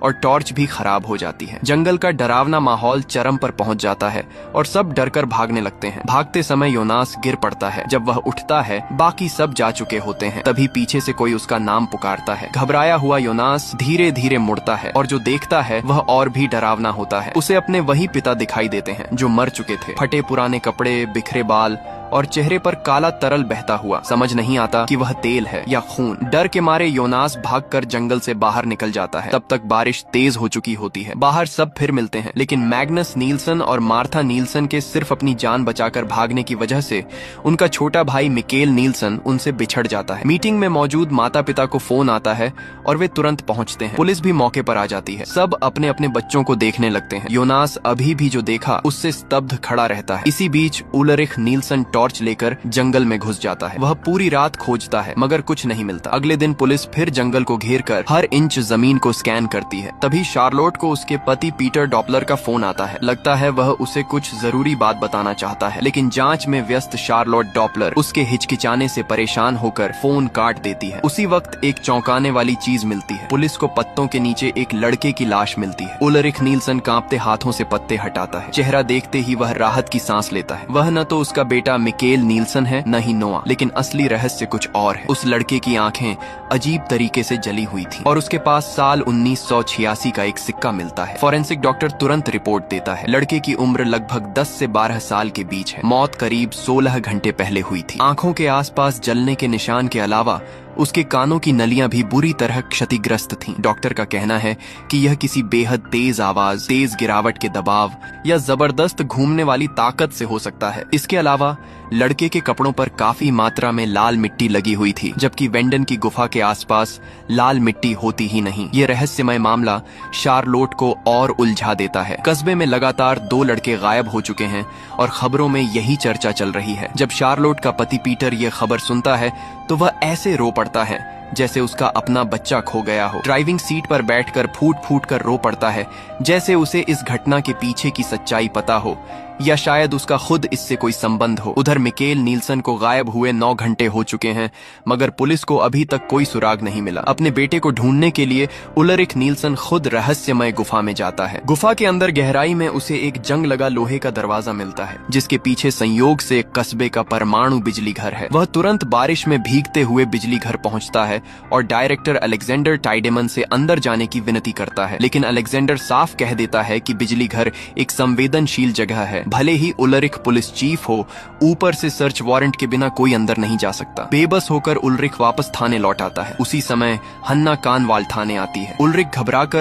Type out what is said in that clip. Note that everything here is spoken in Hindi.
और टॉर्च भी खराब हो जाती है। जंगल का डरावना माहौल चरम पर पहुंच जाता है और सब डरकर भागने लगते हैं। भागते समय योनास गिर पड़ता है। जब वह उठता है बाकी सब जा चुके होते हैं। तभी पीछे से कोई उसका नाम पुकारता है। घबराया हुआ योनास धीरे धीरे मुड़ता है और जो देखता है वह और भी डरावना होता है। उसे अपने वही पिता दिखाई देते हैं जो मर चुके थे। फटे पुराने कपड़े, बिखरे बाल और चेहरे पर काला तरल बहता हुआ। समझ नहीं आता कि वह तेल है या खून। डर के मारे योनास भागकर जंगल से बाहर निकल जाता है। तब तक बारिश तेज हो चुकी होती है। बाहर सब फिर मिलते हैं, लेकिन मैग्नस नील्सन और मार्था नील्सन के सिर्फ अपनी जान बचाकर भागने की वजह से उनका छोटा भाई मिकेल नील्सन उनसे बिछड़ जाता है। मीटिंग में मौजूद माता पिता को फोन आता है और वे तुरंत पहुंचते हैं। पुलिस भी मौके पर आ जाती है। सब अपने अपने बच्चों को देखने लगते हैं। योनास अभी भी जो देखा उससे स्तब्ध खड़ा रहता है। इसी बीच उलरिख नील्सन टॉर्च लेकर जंगल में घुस जाता है। वह पूरी रात खोजता है मगर कुछ नहीं मिलता। अगले दिन पुलिस फिर जंगल को घेरकर हर इंच जमीन को स्कैन करती है। तभी शार्लोट को उसके पति पीटर डॉपलर का फोन आता है। लगता है वह उसे कुछ जरूरी बात बताना चाहता है, लेकिन जांच में व्यस्त शार्लोट डॉपलर उसके हिचकिचाने से परेशान होकर फोन काट देती है। उसी वक्त एक चौंकाने वाली चीज मिलती है। पुलिस को पत्तों के नीचे एक लड़के की लाश मिलती है। उलरिख नील्सन कांपते हाथों से पत्ते हटाता है। चेहरा देखते ही वह राहत की सांस लेता है। वह न तो उसका बेटा मिकेल नील्सन है न ही नोआ, लेकिन असली रहस्य कुछ और है। उस लड़के की आंखें अजीब तरीके से जली हुई थी और उसके पास साल 1986 का एक सिक्का मिलता है। फॉरेंसिक डॉक्टर तुरंत रिपोर्ट देता है। लड़के की उम्र लगभग 10 से 12 साल के बीच है। मौत करीब 16 घंटे पहले हुई थी। आंखों के आसपास जलने के निशान के अलावा उसके कानों की नलियां भी बुरी तरह क्षतिग्रस्त थीं। डॉक्टर का कहना है कि यह किसी बेहद तेज आवाज, तेज गिरावट के दबाव या जबरदस्त घूमने वाली ताकत से हो सकता है। इसके अलावा लड़के के कपड़ों पर काफी मात्रा में लाल मिट्टी लगी हुई थी, जबकि वेंडन की गुफा के आसपास लाल मिट्टी होती ही नहीं। ये रहस्यमय मामला शार्लोट को और उलझा देता है। कस्बे में लगातार 2 लड़के गायब हो चुके हैं और खबरों में यही चर्चा चल रही है। जब शार्लोट का पति पीटर ये खबर सुनता है तो वह ऐसे रो पड़ता है जैसे उसका अपना बच्चा खो गया हो। ड्राइविंग सीट पर बैठकर फूट फूट कर रो पड़ता है, जैसे उसे इस घटना के पीछे की सच्चाई पता हो या शायद उसका खुद इससे कोई संबंध हो। उधर मिकेल नील्सन को गायब हुए 9 घंटे हो चुके हैं, मगर पुलिस को अभी तक कोई सुराग नहीं मिला। अपने बेटे को ढूंढने के लिए उलरिख नील्सन खुद रहस्यमय गुफा में जाता है। गुफा के अंदर गहराई में उसे एक जंग लगा लोहे का दरवाजा मिलता है, जिसके पीछे संयोग से एक कस्बे का परमाणु बिजली घर है। वह तुरंत बारिश में भीगते हुए बिजली घर पहुंचता है और डायरेक्टर अलेक्जेंडर टाइडेमन से अंदर जाने की विनती करता है, लेकिन अलेक्जेंडर साफ कह देता है कि बिजली घर एक संवेदनशील जगह है। भले ही उलरिख पुलिस चीफ हो, ऊपर से सर्च वारंट के बिना कोई अंदर नहीं जा सकता। बेबस होकर उलरिख वापस थाने लौट आता है। उसी समय हन्ना कानवाल थाने आती है। उलरिख घबराकर